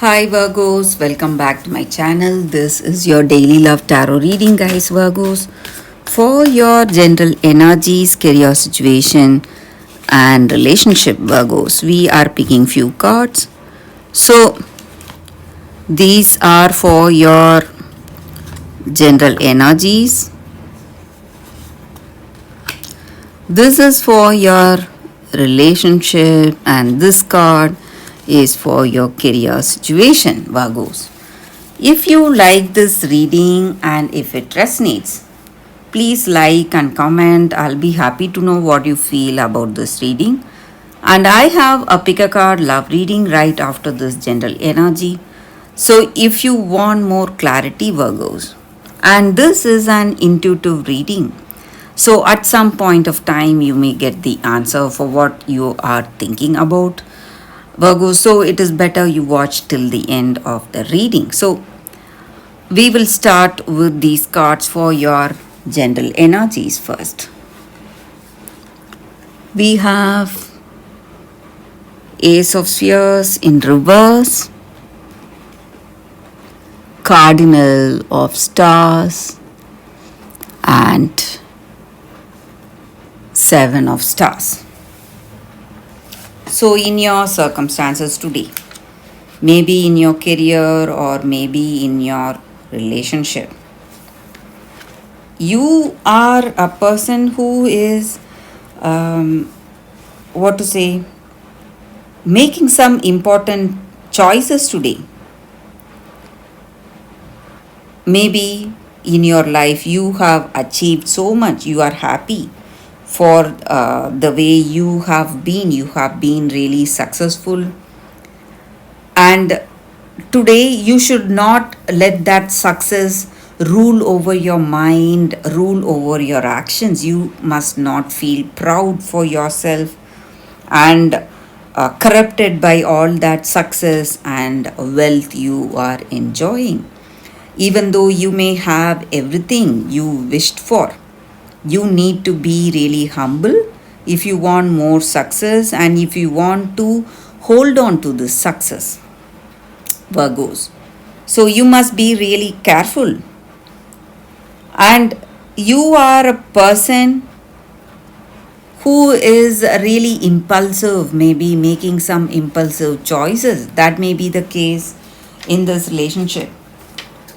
Hi Virgos, welcome back to my channel. This is your daily love tarot reading, guys. Virgos, for your general energies, career situation, and relationship. Virgos, we are picking few cards. So, these are for your general energies. This is for your relationship, and this card is for your career situation, Virgos. If you like this reading and if it resonates, please like and comment. I'll be happy to know what you feel about this reading. And I have a pick a card love reading right after this general energy. So if you want more clarity, Virgos, and this is an intuitive reading. So at some point of time, you may get the answer for what you are thinking about. Virgo, so it is better you watch till the end of the reading. So we will start with these cards for your general energies first. We have Ace of Spheres in reverse, Cardinal of Stars, and Seven of Stars. So, in your circumstances today, maybe in your career or maybe in your relationship, you are a person who is, what to say, making some important choices today. Maybe in your life you have achieved so much, you are happy for the way you have been really successful, and today you should not let that success rule over your mind, rule over your actions. You must not feel proud for yourself and corrupted by all that success and wealth you are enjoying. Even though you may have everything you wished for, you need to be really humble if you want more success and if you want to hold on to this success, Virgos. So you must be really careful. And you are a person who is really impulsive, maybe making some impulsive choices. That may be the case in this relationship.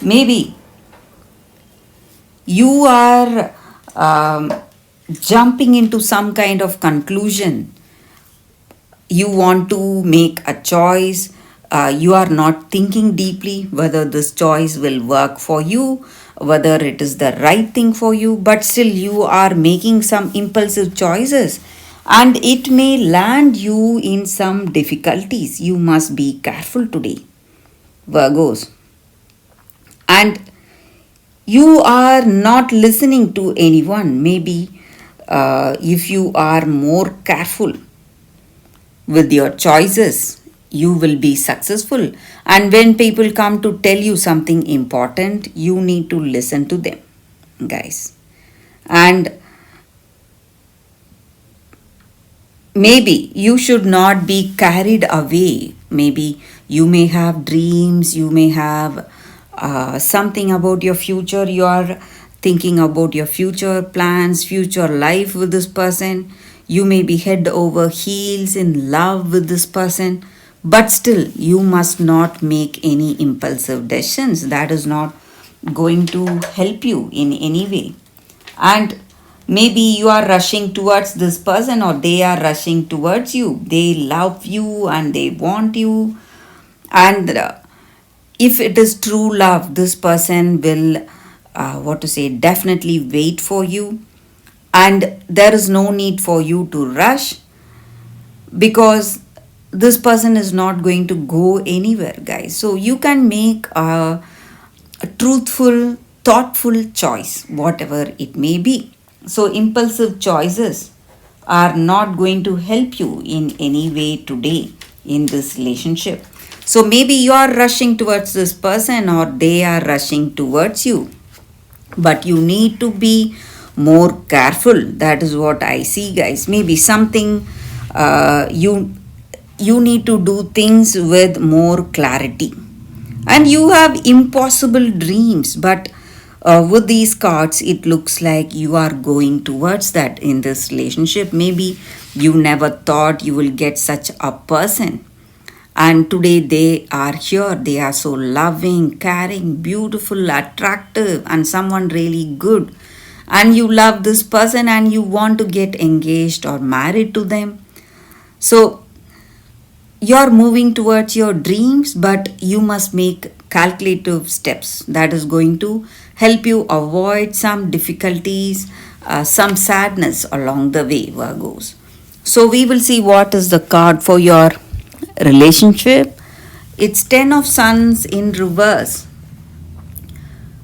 Maybe you are jumping into some kind of conclusion. You want to make a choice. You are not thinking deeply whether this choice will work for you, whether it is the right thing for you, but still you are making some impulsive choices and it may land you in some difficulties. You must be careful today, Virgos. And you are not listening to anyone. Maybe if you are more careful with your choices, you will be successful. And when people come to tell you something important, you need to listen to them, guys. And maybe you should not be carried away. Maybe you may have dreams, you may have something about your future. You are thinking about your future plans, future life with this person. You may be head over heels in love with this person, but still you must not make any impulsive decisions. That is not going to help you in any way. And maybe you are rushing towards this person or they are rushing towards you. They love you and they want you. And if it is true love, this person will, definitely wait for you. And there is no need for you to rush because this person is not going to go anywhere, guys. So you can make a truthful, thoughtful choice, whatever it may be. So impulsive choices are not going to help you in any way today in this relationship. So maybe you are rushing towards this person or they are rushing towards you. But you need to be more careful. That is what I see, guys. Maybe something you you need to do things with more clarity. And you have impossible dreams, but with these cards, it looks like you are going towards that in this relationship. Maybe you never thought you will get such a person, and today they are here. They are so loving, caring, beautiful, attractive, and someone really good. And you love this person and you want to get engaged or married to them. So you're moving towards your dreams, but you must make calculative steps that is going to help you avoid some difficulties, some sadness along the way, Virgos. So we will see what is the card for your relationship. It's 10 of Suns in reverse.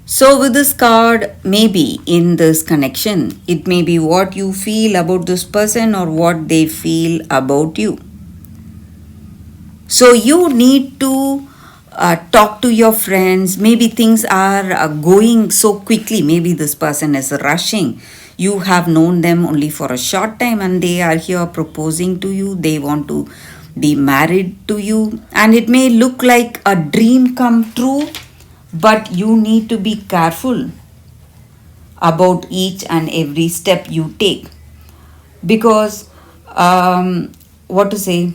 So, with this card, maybe in this connection, it may be what you feel about this person or what they feel about you. So, you need to talk to your friends. Maybe things are going so quickly. Maybe this person is rushing. You have known them only for a short time and they are here proposing to you. They want to be married to you, and it may look like a dream come true, but you need to be careful about each and every step you take, because what to say,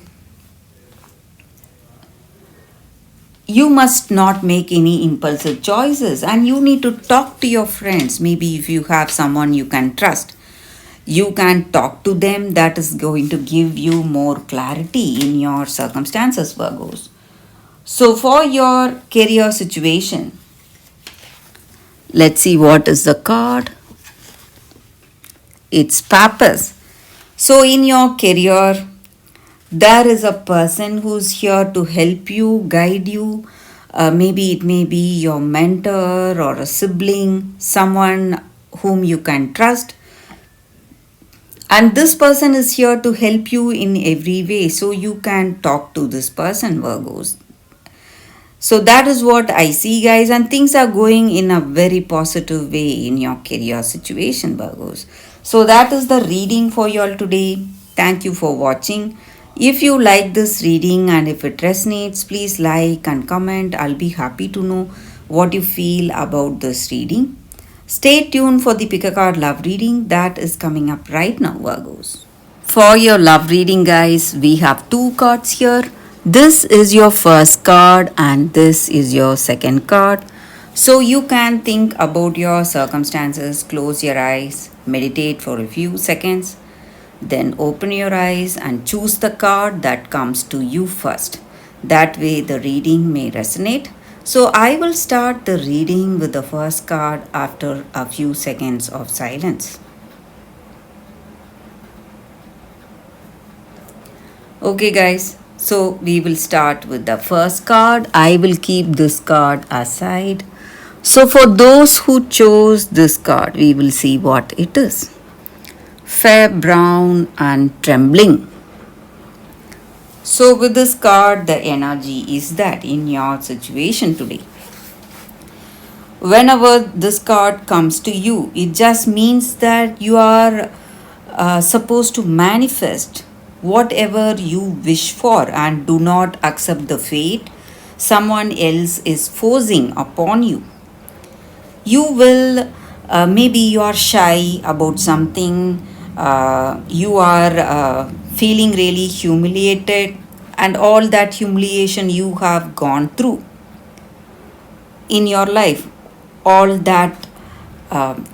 you must not make any impulsive choices, and you need to talk to your friends. Maybe if you have someone you can trust, you can talk to them. That is going to give you more clarity in your circumstances, Virgos. So for your career situation, let's see what is the card. It's Papas. So in your career, there is a person who's here to help you, guide you. Maybe it may be your mentor or a sibling, someone whom you can trust. And this person is here to help you in every way. So you can talk to this person, Virgos. So that is what I see, guys, and things are going in a very positive way in your career situation, Virgos. So that is the reading for you all today. Thank you for watching. If you like this reading and if it resonates, please like and comment. I'll be happy to know what you feel about this reading. Stay tuned for the Pick a Card Love reading that is coming up right now, Virgos. For your love reading, guys, we have two cards here. This is your first card and this is your second card. So you can think about your circumstances, close your eyes, meditate for a few seconds, then open your eyes and choose the card that comes to you first. That way the reading may resonate. So I will start the reading with the first card after a few seconds of silence. Okay, guys, so we will start with the first card. I will keep this card aside. So for those who chose this card, we will see what it is. Fair brown and trembling. So with this card, the energy is that in your situation today, whenever this card comes to you, it just means that you are supposed to manifest whatever you wish for and do not accept the fate someone else is forcing upon you. You will, maybe you are shy about something, you are feeling really humiliated, and all that humiliation you have gone through in your life, all that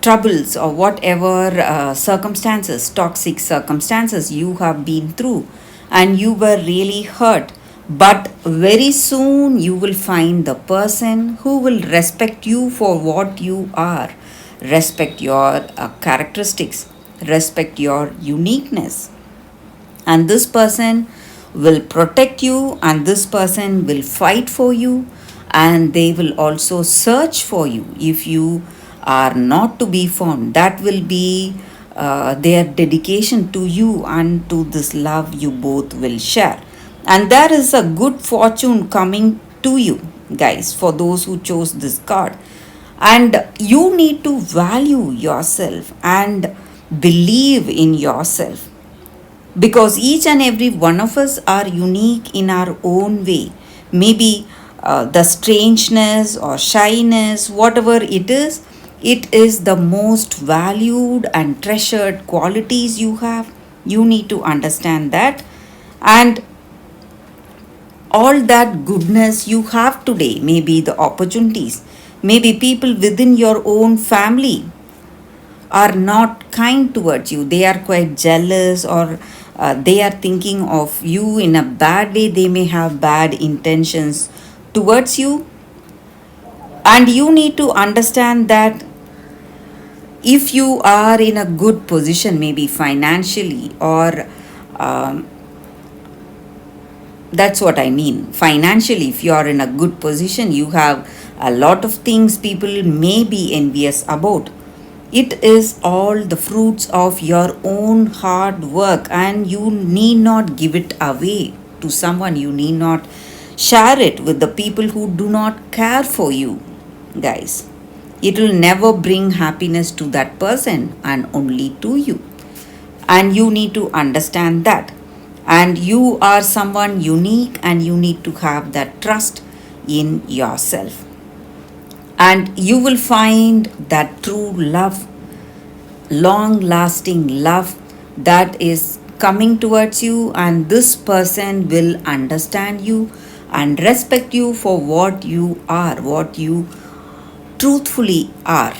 troubles or whatever circumstances, toxic circumstances you have been through, and you were really hurt. But very soon you will find the person who will respect you for what you are, respect your characteristics, respect your uniqueness. And this person will protect you, and this person will fight for you, and they will also search for you if you are not to be found. That will be their dedication to you and to this love you both will share. And there is a good fortune coming to you, guys, for those who chose this card. And you need to value yourself and believe in yourself. because each and every one of us are unique in our own way. Maybe the strangeness or shyness, whatever it is the most valued and treasured qualities you have. You need to understand that. And all that goodness you have today, maybe the opportunities, maybe people within your own family are not kind towards you. They are quite jealous, or they are thinking of you in a bad way. They may have bad intentions towards you. And you need to understand that if you are in a good position, maybe financially, or um, that's what I mean. Financially, if you are in a good position, you have a lot of things people may be envious about. It is all the fruits of your own hard work, and you need not give it away to someone. You need not share it with the people who do not care for you, guys. It will never bring happiness to that person and only to you. And you need to understand that. And you are someone unique, and you need to have that trust in yourself. And you will find that true love, long lasting love, that is coming towards you, and this person will understand you and respect you for what you are, what you truthfully are,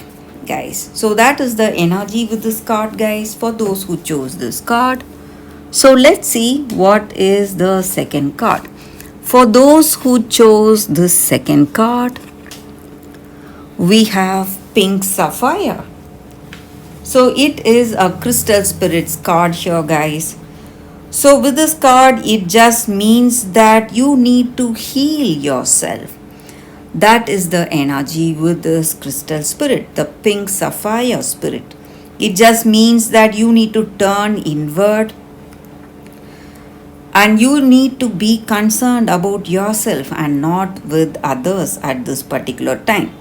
guys. So that is the energy with this card, guys, for those who chose this card. So let's see what is the second card. For those who chose this second card, we have Pink Sapphire. So it is a crystal spirits card here, guys. So with this card, it just means that you need to heal yourself. That is the energy with this crystal spirit, the pink sapphire spirit. It just means that you need to turn inward, and you need to be concerned about yourself and not with others at this particular time.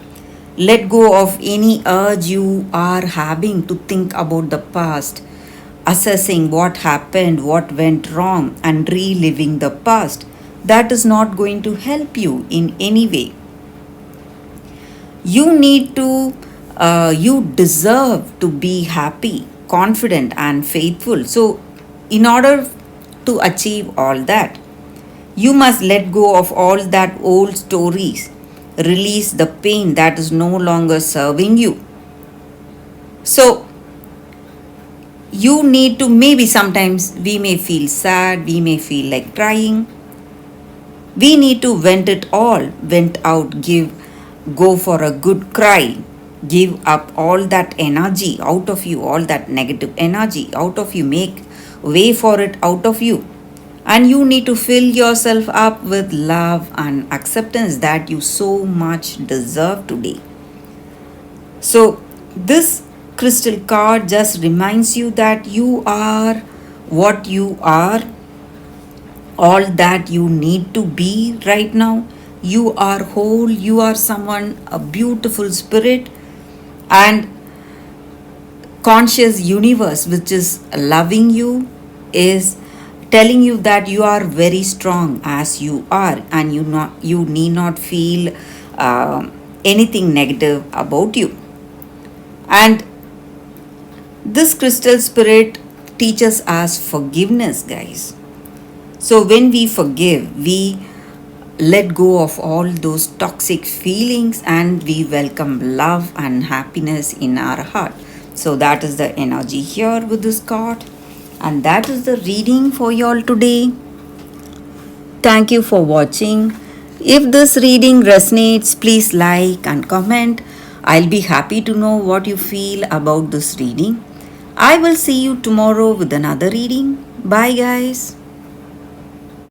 Let go of any urge you are having to think about the past, assessing what happened, what went wrong, and reliving the past. That is not going to help you in any way. You need to, you deserve to be happy, confident, and faithful. So, in order to achieve all that, you must let go of all that old stories, release the pain that is no longer serving you. So, you need to, maybe sometimes we may feel sad, we may feel like crying. We need to vent it all, vent out, go for a good cry, give up all that energy out of you, all that negative energy out of you, make way for it out of you. And you need to fill yourself up with love and acceptance that you so much deserve today. So, this crystal card just reminds you that you are what you are, all that you need to be right now. You are whole, you are someone, a beautiful spirit, and conscious universe which is loving you is telling you that you are very strong as you are, and you need not feel anything negative about you. And this crystal spirit teaches us forgiveness, guys. So when we forgive, we let go of all those toxic feelings, and we welcome love and happiness in our heart. So that is the energy here with this card. And that is the reading for y'all today. Thank you for watching. If this reading resonates, please like and comment. I'll be happy to know what you feel about this reading. I will see you tomorrow with another reading. Bye, guys.